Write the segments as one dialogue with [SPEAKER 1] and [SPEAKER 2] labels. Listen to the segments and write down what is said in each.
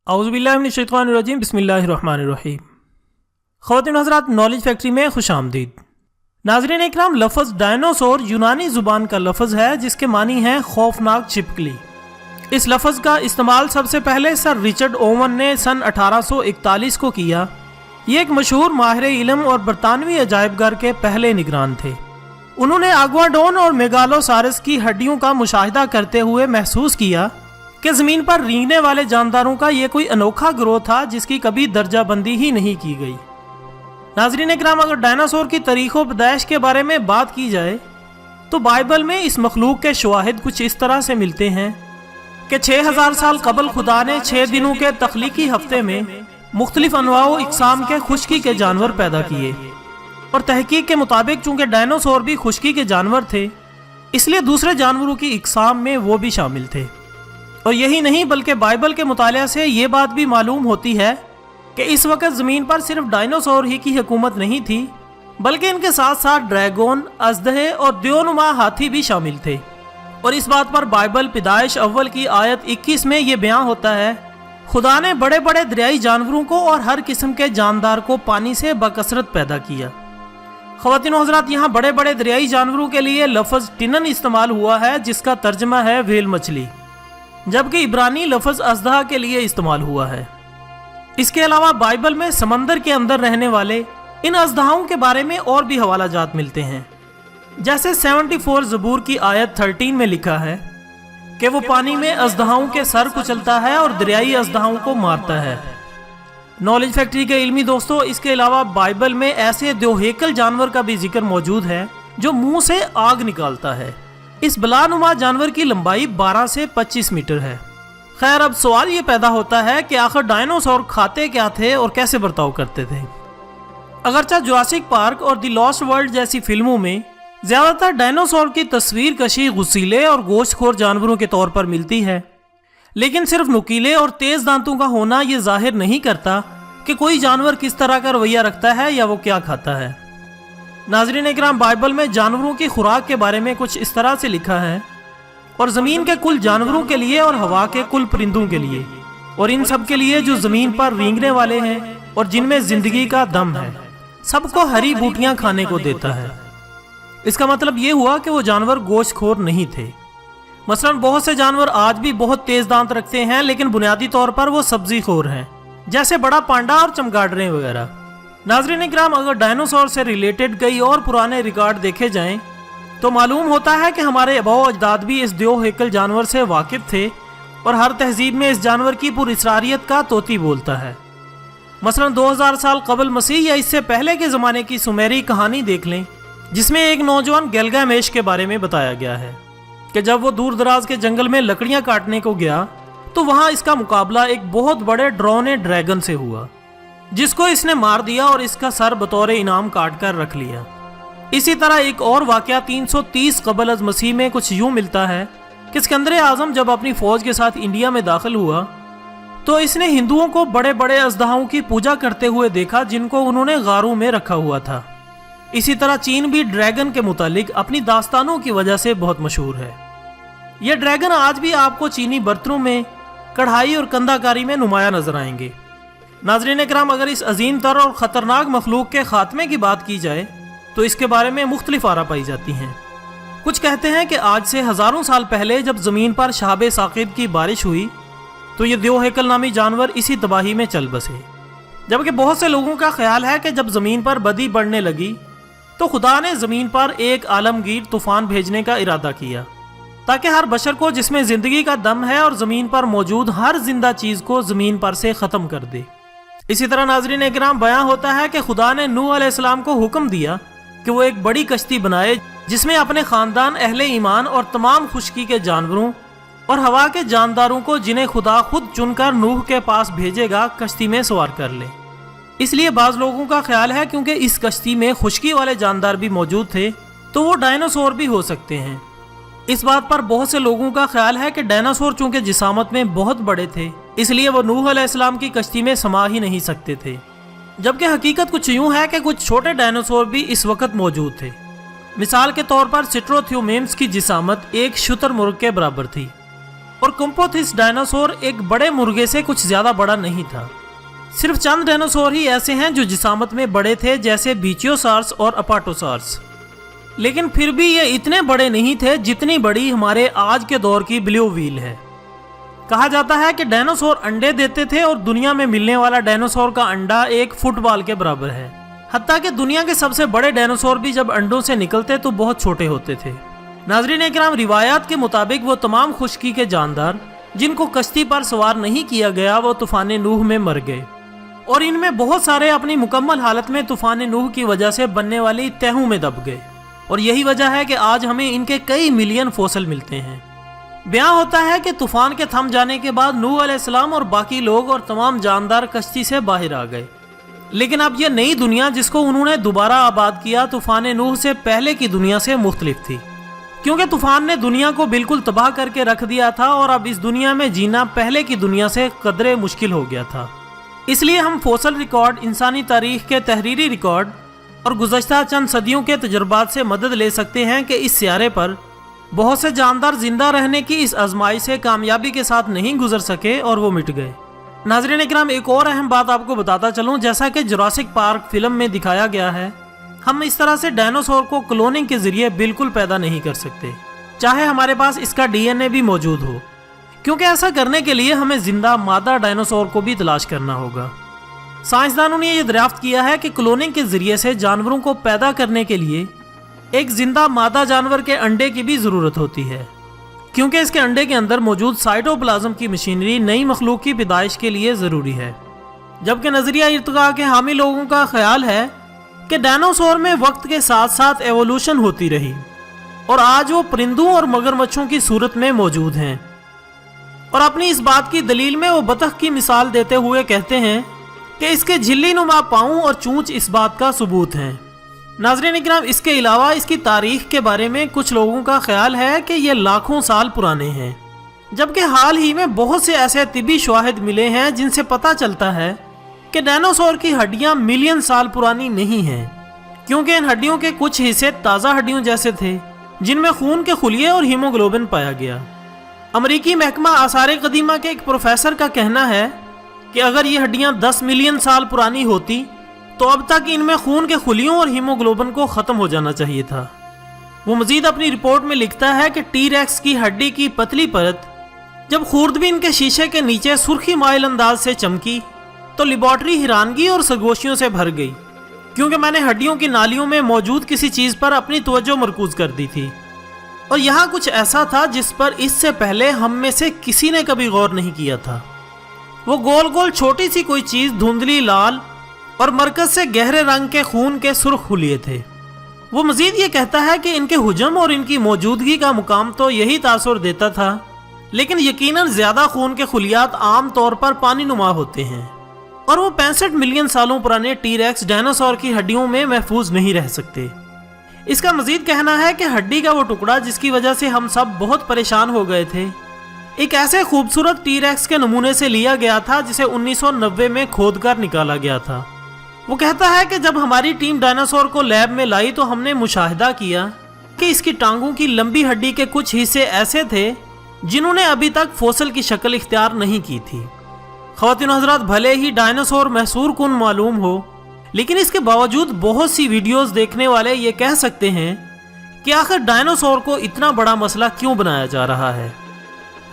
[SPEAKER 1] औज़ुबिल्लाहिमिनश्शैतानिर्रजीम बिस्मिल्लाहिर्रहमानिर्रहीम। ख़वातीन हज़रात, knowledge factory में खुश आमदीद। नाज़रीन इकराम, लफ्ज़ डायनासोर यूनानी ज़ुबान का लफ्ज़ है जिसके मानी है खौफनाक छिपकली। इस लफ्ज़ का इस्तेमाल सबसे पहले सर रिचर्ड ओवन ने सन 1841 को किया। ये एक मशहूर माहिर इल्म और बरतानवी अजायबघर के पहले निगरान थे। उन्होंने आग्वाडोन और मेगालोसारस की हड्डियों का मुशाहिदा करते हुए महसूस किया कि ज़मीन पर रेंगने वाले जानदारों का ये कोई अनोखा ग्रोह था जिसकी कभी दर्जाबंदी ही नहीं की गई। नाज़रीन इकराम, अगर डायनासोर की तारीख़ व पैदाइश के बारे में बात की जाए तो बाइबल में इस मखलूक के शवाहिद कुछ इस तरह से मिलते हैं कि 6000 साल कबल खुदा ने 6 दिनों के तख्लीकी हफ्ते में मुख्तलिफ अनवाओ इकसाम के खुश्की के जानवर पैदा किए, और तहकीक के मुताबिक चूँकि डायनासोर भी खुश्की के जानवर थे इसलिए दूसरे जानवरों की इकसाम में वो भी शामिल थे। और यही नहीं बल्कि बाइबल के मुताले से ये बात भी मालूम होती है कि इस वक्त ज़मीन पर सिर्फ डायनासोर ही की हुकूमत नहीं थी बल्कि इनके साथ साथ ड्रैगन, अजदहे और द्योनुमा हाथी भी शामिल थे। और इस बात पर बाइबल पैदाइश अव्वल की आयत 21 में ये बयान होता है, खुदा ने बड़े बड़े दरियाई जानवरों को और हर किस्म के जानदार को पानी से बकसरत पैदा किया। ख़वातीन व हज़रात, यहाँ बड़े बड़े दरियाई जानवरों के लिए लफ्ज़ टिनन इस्तेमाल हुआ है जिसका तर्जमा है व्हेल मछली, जबकि इब्रानी लफ्ज़ अजदहा के लिए इस्तेमाल हुआ है। इसके अलावा बाइबल में समंदर के अंदर रहने वाले इन अजदहाओं के बारे में और भी हवाला जात मिलते हैं। जैसे 74 ज़बूर की आयत 13 में लिखा है कि वो पानी में अजदहाओं के सर कुचलता है और दरियाई अजदहाओं को मारता है। नॉलेज फैक्ट्री के इल्मी दोस्तों, इसके अलावा बाइबल में ऐसे दोहेकल जानवर का भी जिक्र मौजूद है जो मुंह से आग निकालता है। इस बलानुमा जानवर की लंबाई 12 से 25 मीटर है। खैर, अब सवाल ये पैदा होता है कि आखिर डायनासोर खाते क्या थे और कैसे बर्ताव करते थे। अगरचा जुरासिक पार्क और द लॉस्ट वर्ल्ड जैसी फिल्मों में ज़्यादातर डायनासोर की तस्वीर कशी गुस्सीले और गोश्तखोर जानवरों के तौर पर मिलती है, लेकिन सिर्फ नुकीले और तेज़ दांतों का होना ये जाहिर नहीं करता कि कोई जानवर किस तरह का रवैया रखता है या वो क्या खाता है। नाज़रीन इकराम, बाइबल में जानवरों की खुराक के बारे में कुछ इस तरह से लिखा है, और ज़मीन के कुल जानवरों के लिए और हवा के कुल परिंदों के लिए और इन सब के लिए जो ज़मीन पर रेंगने वाले हैं और जिनमें ज़िंदगी का दम है, सबको हरी बूटियां खाने को देता है। इसका मतलब ये हुआ कि वो जानवर गोश्तखोर नहीं थे। मसलन बहुत से जानवर आज भी बहुत तेज़ दांत रखते हैं, लेकिन बुनियादी तौर पर वो सब्जी खोर हैं, जैसे बड़ा पांडा और चमगादड़ें वगैरह। नाज़रीन इकराम, अगर डायनासोर से रिलेटेड कई और पुराने रिकॉर्ड देखे जाएं तो मालूम होता है कि हमारे आबाओ अजदाद भी इस दोहेकल जानवर से वाकिफ थे, और हर तहजीब में इस जानवर की पुरइसरारियत का तोती बोलता है। मसलन 2000 साल कबल मसीह या इससे पहले के ज़माने की सुमेरी कहानी देख लें, जिसमें एक नौजवान गिलगामेश के बारे में बताया गया है कि जब वो दूर दराज के जंगल में लकड़ियाँ काटने को गया तो वहाँ इसका मुकाबला एक बहुत बड़े ड्रोने ड्रैगन से हुआ, जिसको इसने मार दिया और इसका सर बतौर इनाम काट कर रख लिया। इसी तरह एक और वाक़या 330 कबल अज़ मसीह में कुछ यूँ मिलता है कि सिकंदर आज़म जब अपनी फ़ौज के साथ इंडिया में दाखिल हुआ तो इसने हिंदुओं को बड़े बड़े अजदहाओं की पूजा करते हुए देखा जिनको उन्होंने गारों में रखा हुआ था। इसी तरह चीन भी ड्रैगन के मुतालिक अपनी दास्तानों की वजह से बहुत मशहूर है। यह ड्रैगन आज भी आपको चीनी बर्तनों में कढ़ाई और कंदाकारी में नुमाया नजर आएंगे। नाज़रीन इकराम, अगर इस अजीम तर और ख़तरनाक मखलूक के खात्मे की बात की जाए तो इसके बारे में मुख्तलिफ आरा पाई जाती हैं। कुछ कहते हैं कि आज से हज़ारों साल पहले जब ज़मीन पर शहाब साक़िब की बारिश हुई तो ये दोहेकल नामी जानवर इसी तबाही में चल बसे, जबकि बहुत से लोगों का ख्याल है कि जब ज़मीन पर बदी बढ़ने लगी तो खुदा ने ज़मीन पर एक आलमगीर तूफ़ान भेजने का इरादा किया ताकि हर बशर को जिसमें ज़िंदगी का दम है और ज़मीन पर मौजूद हर जिंदा चीज़ को ज़मीन पर से ख़त्म कर दे। इसी तरह नाज़रीन इकराम, बयां होता है कि खुदा ने नूह अलैहिस्सलाम को हुक्म दिया कि वो एक बड़ी कश्ती बनाए जिसमें अपने ख़ानदान, अहले ईमान और तमाम खुश्की के जानवरों और हवा के जानदारों को जिन्हें खुदा खुद चुनकर नूह के पास भेजेगा कश्ती में सवार कर ले। इसलिए बाज़ लोगों का ख्याल है क्योंकि इस कश्ती में खुश्की वाले जानदार भी मौजूद थे तो वो डायनासोर भी हो सकते हैं। इस बात पर बहुत से लोगों का ख्याल है कि डायनासोर चूँकि जिसामत में बहुत बड़े थे इसलिए वो नूह अलैहिस्सलाम की कश्ती में समा ही नहीं सकते थे, जबकि हकीकत कुछ यूँ है कि कुछ छोटे डायनासोर भी इस वक्त मौजूद थे। मिसाल के तौर पर सिट्रोथ्यूमेम्स की जिसामत एक शुतुरमुर्ग के बराबर थी। और कुम्पोथिस डायनासोर एक बड़े मुर्गे से कुछ ज़्यादा बड़ा नहीं था। सिर्फ चंद डायनासोर ही ऐसे हैं जो जिसामत में बड़े थे, जैसे बीचियोसार्स और अपाटोसार्स। लेकिन फिर भी ये इतने बड़े नहीं थे जितनी बड़ी हमारे आज के दौर की ब्लू व्हेल है। कहा जाता है कि डायनासोर अंडे देते थे और दुनिया में मिलने वाला डायनासोर का अंडा एक फुटबॉल के बराबर है। हत्ता कि दुनिया के सबसे बड़े डायनासोर भी जब अंडों से निकलते तो बहुत छोटे होते थे। नाज़रीन इकराम, रिवायात के मुताबिक वो तमाम खुश्की के जानदार जिनको कश्ती पर सवार नहीं किया गया वो तूफान नूह में मर गए, और इनमें बहुत सारे अपनी मुकम्मल हालत में तूफान नूह की वजह से बनने वाली तहों में दब गए। और यही वजह है कि आज हमें इनके कई मिलियन फॉसिल मिलते हैं। बयां होता है कि तूफान के थम जाने के बाद नूह अलैहिस्सलाम और बाकी लोग और तमाम जानदार कश्ती से बाहर आ गए। लेकिन अब यह नई दुनिया जिसको उन्होंने दोबारा आबाद किया तूफान नूह से पहले की दुनिया से मुख्तलिफ थी, क्योंकि तूफान ने दुनिया को बिल्कुल तबाह करके रख दिया था और अब इस दुनिया में जीना पहले की दुनिया से कदरे मुश्किल हो गया था। इसलिए हम फॉसिल रिकॉर्ड, इंसानी तारीख के तहरीरी रिकॉर्ड और गुज़श्ता चंद सदियों के तजुर्बात से मदद ले सकते हैं कि इस सियारे पर बहुत से जानदार जिंदा रहने की इस आजमाइश से कामयाबी के साथ नहीं गुजर सके और वो मिट गए। नाज़रीन इकराम, एक और अहम बात आपको बताता चलूं, जैसा कि जुरासिक पार्क फिल्म में दिखाया गया है, हम इस तरह से डायनासोर को क्लोनिंग के जरिए बिल्कुल पैदा नहीं कर सकते, चाहे हमारे पास इसका डीएनए भी मौजूद हो, क्योंकि ऐसा करने के लिए हमें जिंदा मादा डायनासोर को भी तलाश करना होगा। साइंसदानों ने यह दरियाफ्त किया है कि क्लोनिंग के जरिए से जानवरों को पैदा करने के लिए एक जिंदा मादा जानवर के अंडे की भी ज़रूरत होती है, क्योंकि इसके अंडे के अंदर मौजूद साइटोप्लाज्म की मशीनरी नई मखलूक की पैदाइश के लिए ज़रूरी है। जबकि नज़रिया इर्तिका के हामी लोगों का ख्याल है कि डायनासोर में वक्त के साथ साथ एवोल्यूशन होती रही और आज वो परिंदों और मगरमच्छों की सूरत में मौजूद हैं। और अपनी इस बात की दलील में वो बतख की मिसाल देते हुए कहते हैं कि इसके झिल्ली नुमा पाँव और चूंच इस बात का सबूत हैं। नाज़रीन इकराम, इसके अलावा इसकी तारीख के बारे में कुछ लोगों का ख्याल है कि ये लाखों साल पुराने हैं, जबकि हाल ही में बहुत से ऐसे तिबी शवाहिद मिले हैं जिनसे पता चलता है कि डायनासोर की हड्डियां मिलियन साल पुरानी नहीं हैं, क्योंकि इन हड्डियों के कुछ हिस्से ताज़ा हड्डियों जैसे थे जिनमें खून के खुलिये और हीमोग्लोबिन पाया गया। अमरीकी महकमा आसार कदीमा के एक प्रोफेसर का कहना है कि अगर ये हड्डियां 10 मिलियन साल पुरानी होती तो अब तक इनमें खून के खुलियों और हीमोग्लोबिन को ख़त्म हो जाना चाहिए था। वो मजीद अपनी रिपोर्ट में लिखता है कि टी-रेक्स की हड्डी की पतली परत जब खूर्दबीन के शीशे के नीचे सुर्खी माइल अंदाज से चमकी तो लेबॉर्ट्री हैरानगी और सरगोशियों से भर गई, क्योंकि मैंने हड्डियों की नालियों में मौजूद किसी चीज़ पर अपनी तवज्जो मरकूज कर दी थी और यहाँ कुछ ऐसा था जिस पर इससे पहले हम में से किसी ने कभी गौर नहीं किया था। वो गोल गोल छोटी सी कोई चीज़ धुंधली लाल और मरकज से गहरे रंग के खून के सुर्ख खुलिए थे। वो मजीद ये कहता है कि इनके हुजम और इनकी मौजूदगी का मुकाम तो यही तासुर देता था, लेकिन यकीनन ज़्यादा खून के खुलियात आम तौर पर पानी नुमा होते हैं और वो 65 मिलियन सालों पुराने टी-रेक्स डायनासोर की हड्डियों में महफूज नहीं रह सकते। इसका मजीद कहना है कि हड्डी का वो टुकड़ा जिसकी वजह से हम सब बहुत परेशान हो गए थे एक ऐसे खूबसूरत टी-रेक्स के नमूने से लिया गया था जिसे 1990 में खोदकर निकाला गया था। वो कहता है कि जब हमारी टीम डायनासोर को लैब में लाई तो हमने मुशाहिदा किया कि इसकी टांगों की लंबी हड्डी के कुछ हिस्से ऐसे थे जिन्होंने अभी तक फॉसिल की शक्ल इख्तियार नहीं की थी। ख़वातीन हज़रात, भले ही डायनासोर महसूर कुन मालूम हो, लेकिन इसके बावजूद बहुत सी वीडियोस देखने वाले ये कह सकते हैं कि आखिर डायनासोर को इतना बड़ा मसला क्यों बनाया जा रहा है,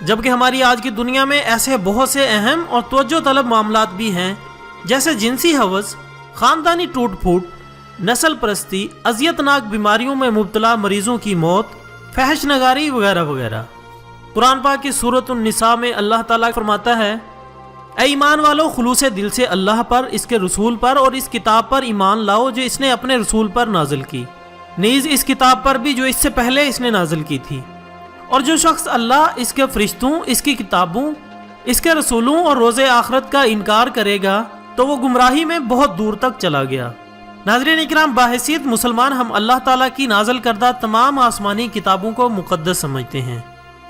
[SPEAKER 1] जबकि हमारी आज की दुनिया में ऐसे बहुत से अहम और तवज्जो तलब मामलात भी हैं, जैसे जिनसी हवस, ख़ानदानी टूट फूट, नस्ल परस्ती, अजियतनाक बीमारियों में मुब्तला मरीज़ों की मौत, फहश नगारी वगैरह वगैरह। कुरान पाक की सूरत उन-निसा में अल्लाह ताला फरमाता है, ऐ ईमान वालों, खुलूस दिल से अल्लाह पर, इसके रसूल पर और इस किताब पर ईमान लाओ जो इसने अपने रसूल पर नाजिल की, नीज़ इस किताब पर भी जो इससे पहले इसने नाजिल की थी। और जो शख्स अल्लाह, इसके फरिश्तों, इसकी किताबों, इसके रसूलों और रोज़े आखरत का इनकार करेगा तो वो गुमराही में बहुत दूर तक चला गया। नाज़रीन इकराम, बाहैसियत मुसलमान हम अल्लाह ताला की नाज़िल करदा तमाम आसमानी किताबों को मुक़द्दस समझते हैं।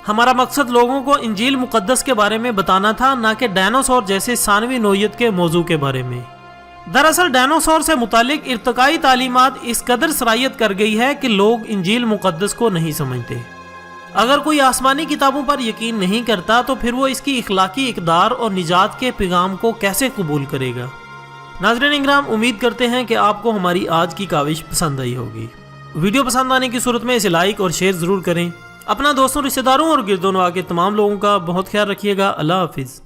[SPEAKER 1] हमारा मकसद लोगों को इंजील मुक़द्दस के बारे में बताना था, ना कि डायनासोर जैसे सानवी नौइयत के मौजू के बारे में। दरअसल डायनासोर से मुतालिक इर्तिकाई तालीमात इस कदर सरायत कर गई है कि लोग इंजील मुक़द्दस को नहीं समझते। اگر کوئی آسمانی کتابوں پر یقین نہیں کرتا تو پھر وہ اس کی اخلاقی اقدار اور نجات کے پیغام کو کیسے قبول کرے گا؟ ناظرین اکرام، امید کرتے ہیں کہ آپ کو ہماری آج کی کاوش پسند آئی ہوگی۔ ویڈیو پسند آنے کی صورت میں اسے لائک اور شیئر ضرور کریں۔ اپنا دوستوں، رشتہ داروں اور گرد و نواح کے تمام لوگوں کا بہت خیال رکھیے گا۔ اللہ حافظ۔